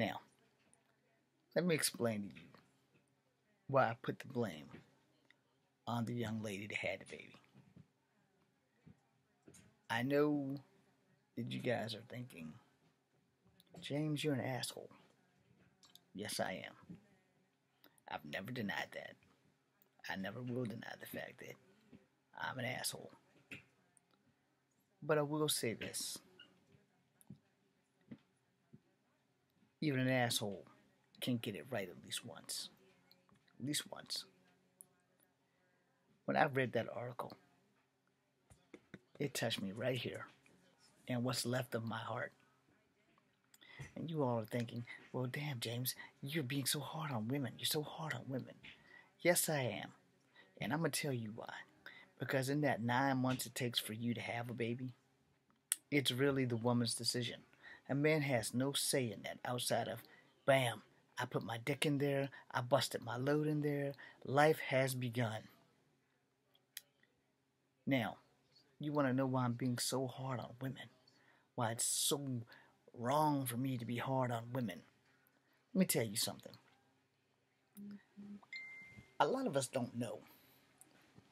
Now, let me explain to you why I put the blame on the young lady that had the baby. I know that you guys are thinking, James, you're an asshole. Yes, I am. I've never denied that. I never will deny the fact that I'm an asshole. But I will say this. Even an asshole can get it right at least once. At least once. When I read that article, it touched me right here and what's left of my heart. And you all are thinking, well, damn, James, you're being so hard on women. You're so hard on women. Yes, I am. And I'm going to tell you why. Because in that 9 months it takes for you to have a baby, it's really the woman's decision. A man has no say in that outside of, bam, I put my dick in there, I busted my load in there, life has begun. Now, you want to know why I'm being so hard on women? Why it's so wrong for me to be hard on women? Let me tell you something. A lot of us don't know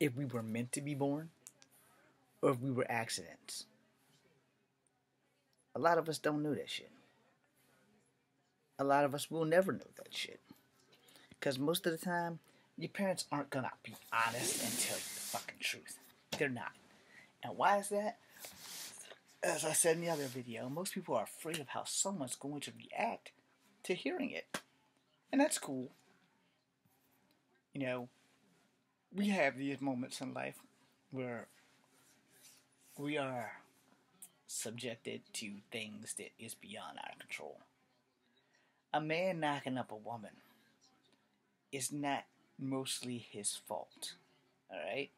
if we were meant to be born or if we were accidents. A lot of us don't know that shit. A lot of us will never know that shit. Because most of the time, your parents aren't going to be honest and tell you the fucking truth. They're not. And why is that? As I said in the other video, most people are afraid of how someone's going to react to hearing it. And that's cool. You know, we have these moments in life where we are subjected to things that is beyond our control. A man knocking up a woman is not mostly his fault. Alright?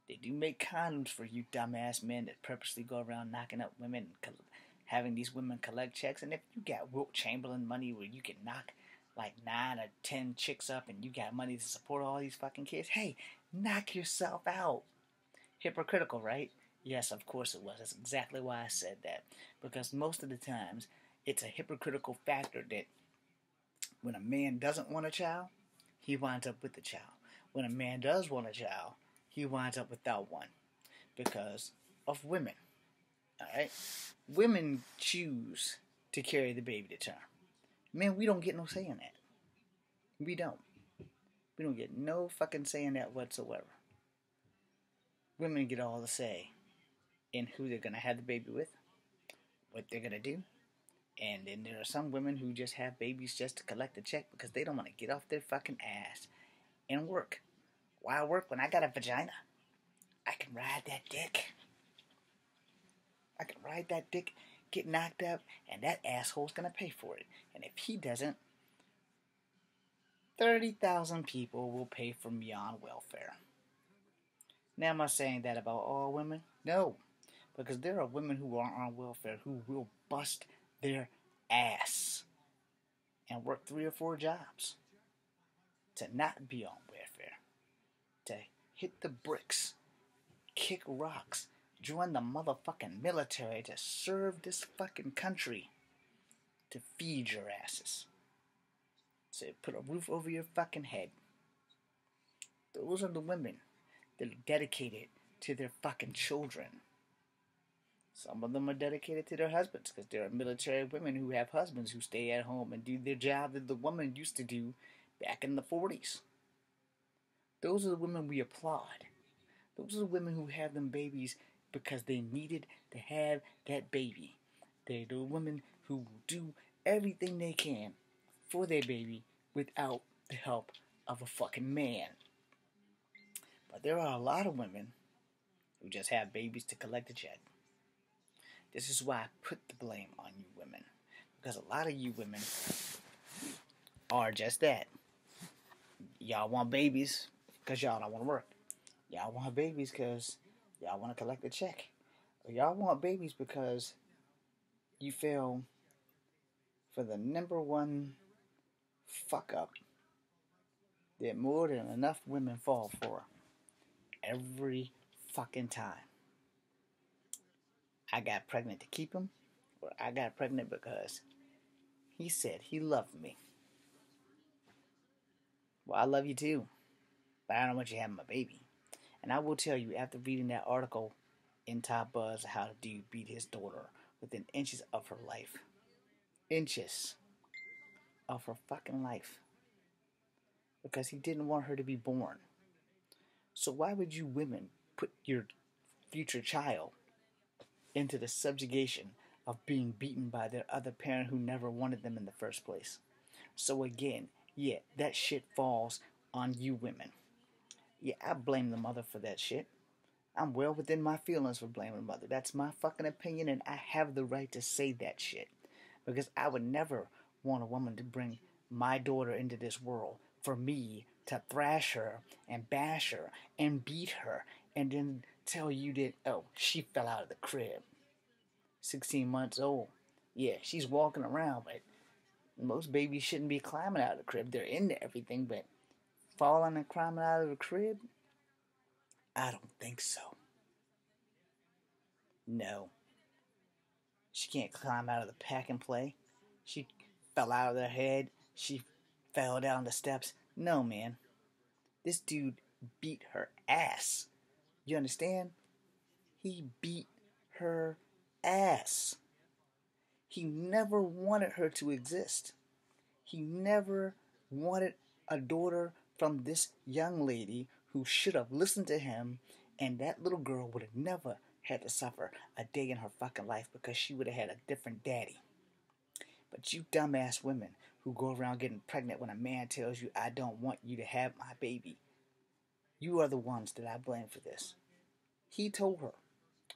They do make condoms for you dumbass men that purposely go around knocking up women and having these women collect checks. And if you got Wilt Chamberlain money where you can knock like 9 or 10 chicks up and you got money to support all these fucking kids, hey, knock yourself out. Hypocritical, right? Yes, of course it was. That's exactly why I said that. Because most of the times, it's a hypocritical factor that when a man doesn't want a child, he winds up with the child. When a man does want a child, he winds up without one. Because of women. Alright? Women choose to carry the baby to term. Men, we don't get no say in that. We don't. We don't get no fucking say in that whatsoever. Women get all the say in who they're going to have the baby with, what they're going to do. And then there are some women who just have babies just to collect a check because they don't want to get off their fucking ass and work. Why work when I got a vagina? I can ride that dick. I can ride that dick, get knocked up, and that asshole's going to pay for it. And if he doesn't, 30,000 people will pay for me on welfare. Now, am I saying that about all women? No. Because there are women who are on welfare who will bust their ass and work 3 or 4 jobs to not be on welfare, to hit the bricks, kick rocks, join the motherfucking military to serve this fucking country, to feed your asses, to put a roof over your fucking head. Those are the women that are dedicated to their fucking children. Some of them are dedicated to their husbands because there are military women who have husbands who stay at home and do their job that the woman used to do back in the 40s. Those are the women we applaud. Those are the women who have them babies because they needed to have that baby. They're the women who will do everything they can for their baby without the help of a fucking man. But there are a lot of women who just have babies to collect a check. This is why I put the blame on you women. Because a lot of you women are just that. Y'all want babies because y'all don't want to work. Y'all want babies because y'all want to collect a check. Or y'all want babies because you feel for the number one fuck up that more than enough women fall for every fucking time. I got pregnant to keep him, or I got pregnant because He said he loved me. Well, I love you too, but I don't want you having my baby. And I will tell you, after reading that article in TopBuzz, how the dude beat his daughter within inches of her life. Inches of her fucking life. Because he didn't want her to be born. So why would you women put your future child into the subjugation of being beaten by their other parent who never wanted them in the first place? So again, yeah, that shit falls on you women. Yeah, I blame the mother for that shit. I'm well within my feelings for blaming the mother. That's my fucking opinion, and I have the right to say that shit. Because I would never want a woman to bring my daughter into this world for me to thrash her and bash her and beat her and then tell you that, oh, she fell out of the crib. 16 months old. Yeah, she's walking around, but most babies shouldn't be climbing out of the crib. They're into everything, but falling and climbing out of the crib? I don't think so. No. She can't climb out of the pack and play. She fell out of her head. She fell down the steps. No, man. This dude beat her ass. You understand? He beat her ass. He never wanted her to exist. He never wanted a daughter from this young lady who should have listened to him, and that little girl would have never had to suffer a day in her fucking life because she would have had a different daddy. But you dumbass women who go around getting pregnant when a man tells you, I don't want you to have my baby, you are the ones that I blame for this. He told her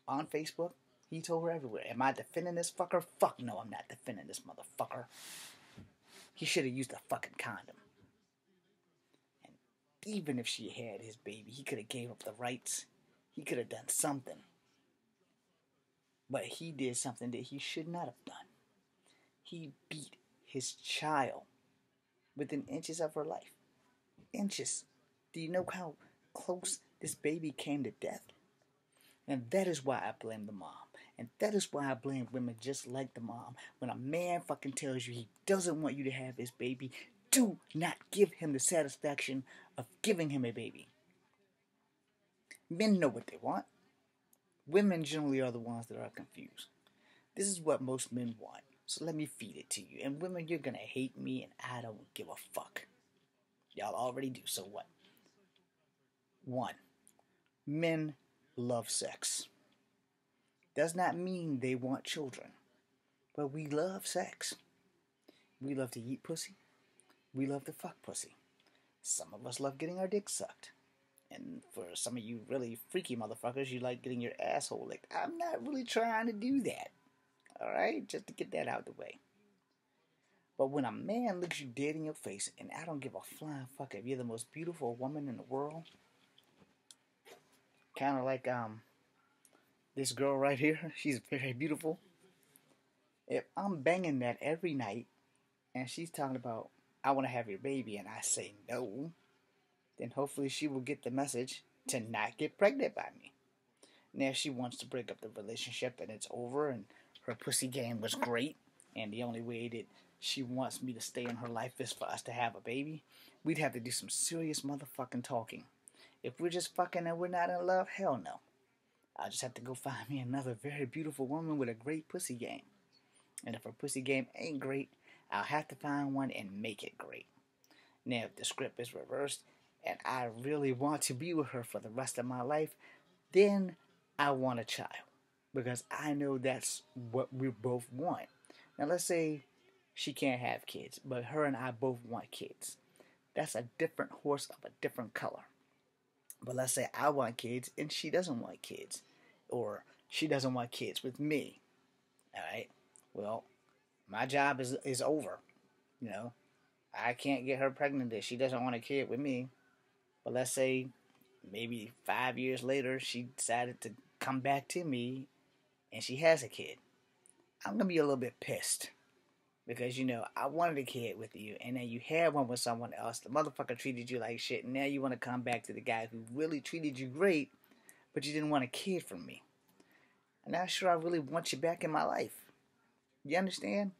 on Facebook, he told her everywhere. Am I defending this fucker? Fuck no, I'm not defending this motherfucker. He should have used a fucking condom. And even if she had his baby, he could have gave up the rights. He could have done something. But he did something that he should not have done. He beat his child within inches of her life. Inches. Do you know how close this baby came to death? And that is why I blame the mom. And that is why I blame women just like the mom. When a man fucking tells you he doesn't want you to have his baby, do not give him the satisfaction of giving him a baby. Men know what they want. Women generally are the ones that are confused. This is what most men want. So let me feed it to you. And women, you're gonna hate me and I don't give a fuck. Y'all already do, so what? 1. Men love sex. Does not mean they want children. But we love sex. We love to eat pussy. We love to fuck pussy. Some of us love getting our dick sucked. And for some of you really freaky motherfuckers, you like getting your asshole licked. I'm not really trying to do that. Alright? Just to get that out of the way. But when a man looks you dead in your face, and I don't give a flying fuck if you're the most beautiful woman in the world, kind of like this girl right here, she's very beautiful. If I'm banging that every night, and she's talking about, I want to have your baby, and I say no, then hopefully she will get the message to not get pregnant by me. Now if she wants to break up the relationship and it's over and her pussy game was great and the only way that she wants me to stay in her life is for us to have a baby, we'd have to do some serious motherfucking talking. If we're just fucking and we're not in love, hell no. I'll just have to go find me another very beautiful woman with a great pussy game. And if her pussy game ain't great, I'll have to find one and make it great. Now if the script is reversed and I really want to be with her for the rest of my life, then I want a child. Because I know that's what we both want. Now let's say she can't have kids, but her and I both want kids. That's a different horse of a different color. But let's say I want kids and she doesn't want kids. Or she doesn't want kids with me. Alright? Well, my job is over. You know? I can't get her pregnant if she doesn't want a kid with me. But let's say maybe 5 years later she decided to come back to me and she has a kid. I'm going to be a little bit pissed. Because, you know, I wanted a kid with you, and then you had one with someone else. The motherfucker treated you like shit, and now you want to come back to the guy who really treated you great, but you didn't want a kid from me. I'm not sure I really want you back in my life. You understand?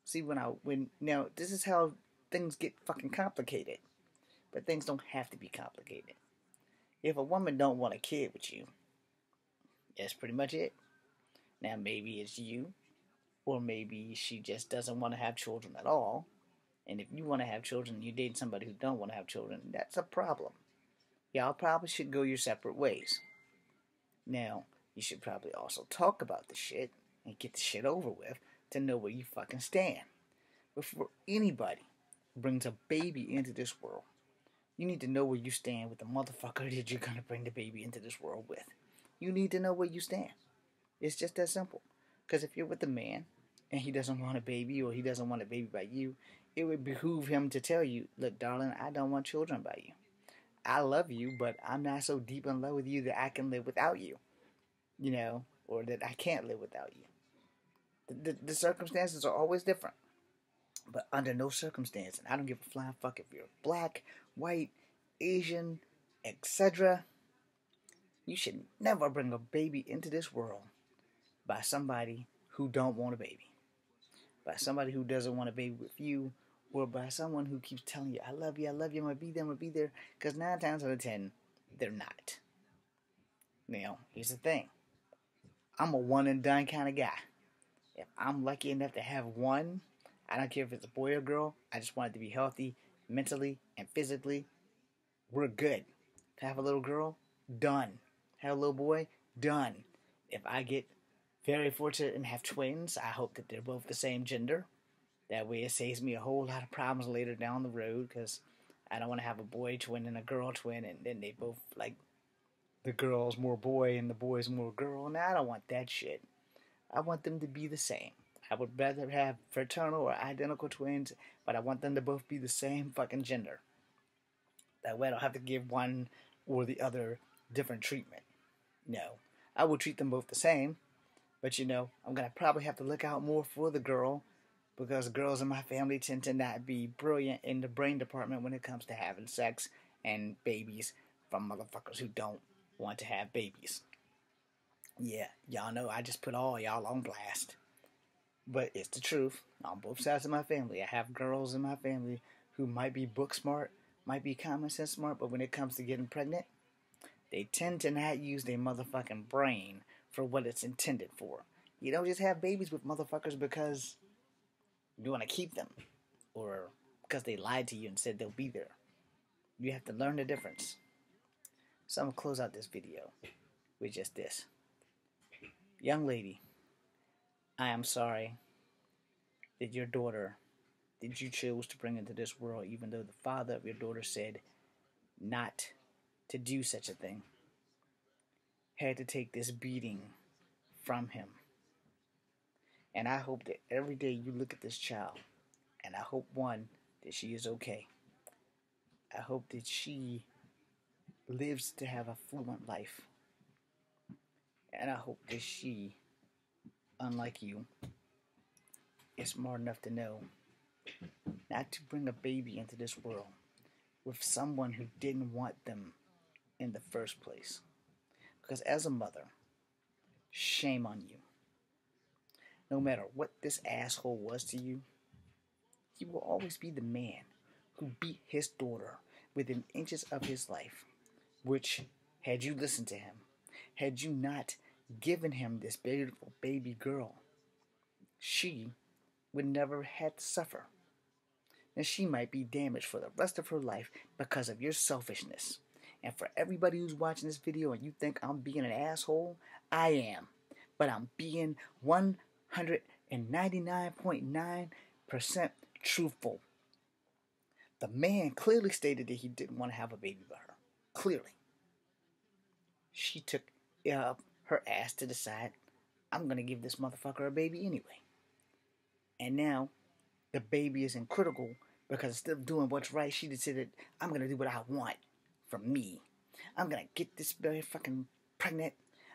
See, when now this is how things get fucking complicated, but things don't have to be complicated. If a woman don't want a kid with you, that's pretty much it. Now maybe it's you, or maybe she just doesn't want to have children at all. And if you want to have children, and you date somebody who don't want to have children, that's a problem. Y'all probably should go your separate ways. Now, you should probably also talk about the shit and get the shit over with to know where you fucking stand. Before anybody brings a baby into this world, you need to know where you stand with the motherfucker that you're gonna bring the baby into this world with. You need to know where you stand. It's just that simple. Because if you're with a man and he doesn't want a baby, or he doesn't want a baby by you, it would behoove him to tell you, look, darling, I don't want children by you. I love you, but I'm not so deep in love with you that I can live without you. You know, or that I can't live without you. The circumstances are always different. But under no circumstance, and I don't give a flying fuck if you're black, white, Asian, etc., you should never bring a baby into this world by somebody who don't want a baby. By somebody who doesn't want a baby with you, or by someone who keeps telling you, I love you, I'm going to be there, I'm going to be there. Because 9 times out of 10, they're not. Now, here's the thing. I'm a one and done kind of guy. If I'm lucky enough to have one, I don't care if it's a boy or girl, I just want it to be healthy, mentally and physically. We're good. To have a little girl, done. Have a little boy, done. If I get very fortunate and have twins, I hope that they're both the same gender. That way it saves me a whole lot of problems later down the road, because I don't want to have a boy twin and a girl twin, and then they both, like, the girl's more boy and the boy's more girl. Now, I don't want that shit. I want them to be the same. I would rather have fraternal or identical twins, but I want them to both be the same fucking gender. That way I don't have to give one or the other different treatment. No. I will treat them both the same, but I'm going to probably have to look out more for the girl, because girls in my family tend to not be brilliant in the brain department when it comes to having sex and babies from motherfuckers who don't want to have babies. Yeah, y'all know I just put all y'all on blast. But it's the truth. On both sides of my family, I have girls in my family who might be book smart, might be common sense smart, but when it comes to getting pregnant, they tend to not use their motherfucking brain for what it's intended for. You don't just have babies with motherfuckers because you want to keep them, or because they lied to you and said they'll be there. You have to learn the difference. So I'm going to close out this video with just this. Young lady, I am sorry that your daughter, that you chose to bring into this world, even though the father of your daughter said not to do such a thing, had to take this beating from him. And I hope that every day you look at this child, and I hope, one, that she is okay. I hope that she lives to have a fluent life. And I hope that she, unlike you, is smart enough to know not to bring a baby into this world with someone who didn't want them in the first place. Because as a mother, shame on you. No matter what this asshole was to you, he will always be the man who beat his daughter within inches of his life, which, had you listened to him, had you not given him this beautiful baby girl, she would never have to suffer. And she might be damaged for the rest of her life because of your selfishness. And for everybody who's watching this video and you think I'm being an asshole, I am. But I'm being 199.9% truthful. The man clearly stated that he didn't want to have a baby by her. Clearly. She took her ass to decide, I'm going to give this motherfucker a baby anyway. And now, the baby is in critical because instead of doing what's right, she decided, I'm going to do what I want from me. I'm going to get this baby fucking pregnant.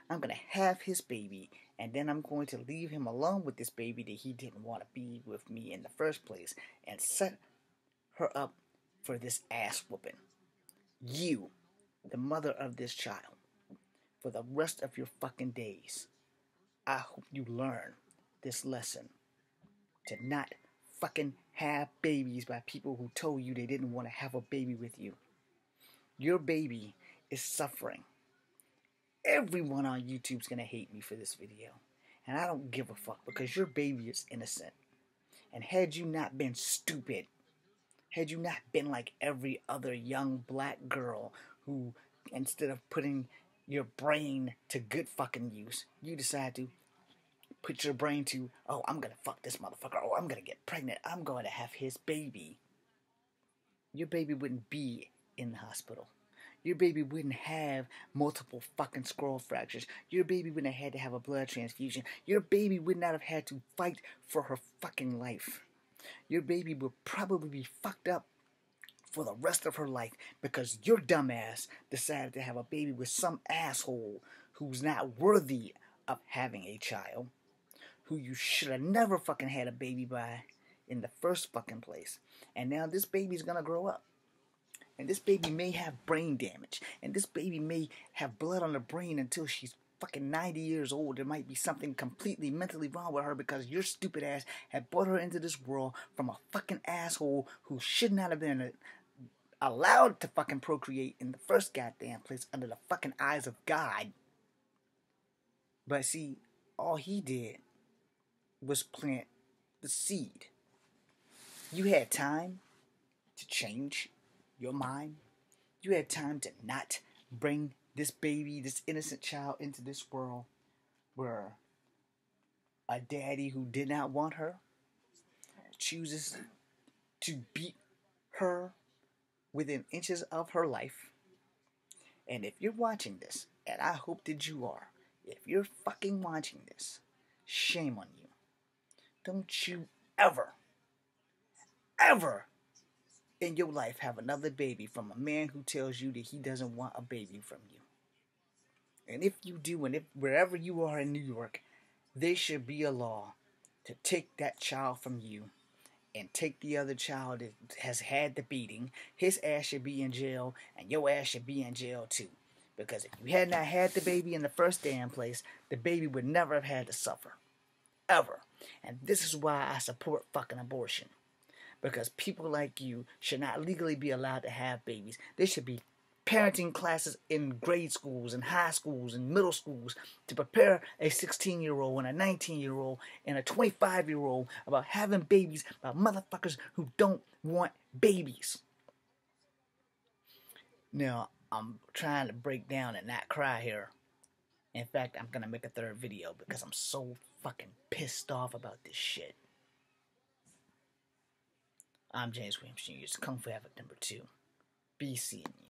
I'm going to have his baby. And then I'm going to leave him alone with this baby that he didn't want to be with me in the first place. And set her up for this ass whooping. You, the mother of this child, for the rest of your fucking days, I hope you learn this lesson to not fucking have babies by people who told you they didn't want to have a baby with you. Your baby is suffering. Everyone on YouTube's gonna hate me for this video. And I don't give a fuck because your baby is innocent. And had you not been stupid, had you not been like every other young black girl who, instead of putting your brain to good fucking use, you decide to put your brain to, oh, I'm gonna fuck this motherfucker, oh, I'm gonna get pregnant, I'm going to have his baby. Your baby wouldn't be in the hospital. Your baby wouldn't have multiple fucking skull fractures. Your baby wouldn't have had to have a blood transfusion. Your baby would not have had to fight for her fucking life. Your baby would probably be fucked up for the rest of her life because your dumbass decided to have a baby with some asshole who's not worthy of having a child, who you should have never fucking had a baby by in the first fucking place. And now this baby's gonna grow up. And this baby may have brain damage. And this baby may have blood on the brain until she's fucking 90 years old. There might be something completely mentally wrong with her because your stupid ass had brought her into this world from a fucking asshole who should not have been allowed to fucking procreate in the first goddamn place under the fucking eyes of God. But see, all he did was plant the seed. You had time to change your mind. You had time to not bring this baby, this innocent child, into this world where a daddy who did not want her chooses to beat her within inches of her life. And if you're watching this, and I hope that you are, if you're fucking watching this, shame on you. Don't you ever in your life have another baby from a man who tells you that he doesn't want a baby from you. And if you do, and if wherever you are in New York, there should be a law to take that child from you and take the other child that has had the beating. His ass should be in jail, and your ass should be in jail too. Because if you had not had the baby in the first damn place, the baby would never have had to suffer. Ever. And this is why I support fucking abortion. Because people like you should not legally be allowed to have babies. There should be parenting classes in grade schools and high schools and middle schools to prepare a 16-year-old and a 19-year-old and a 25-year-old about having babies by motherfuckers who don't want babies. Now, I'm trying to break down and not cry here. In fact, I'm going to make a third video because I'm so fucking pissed off about this shit. I'm James Williams Jr. It's Kung Fu Havoc #2. Be seeing you.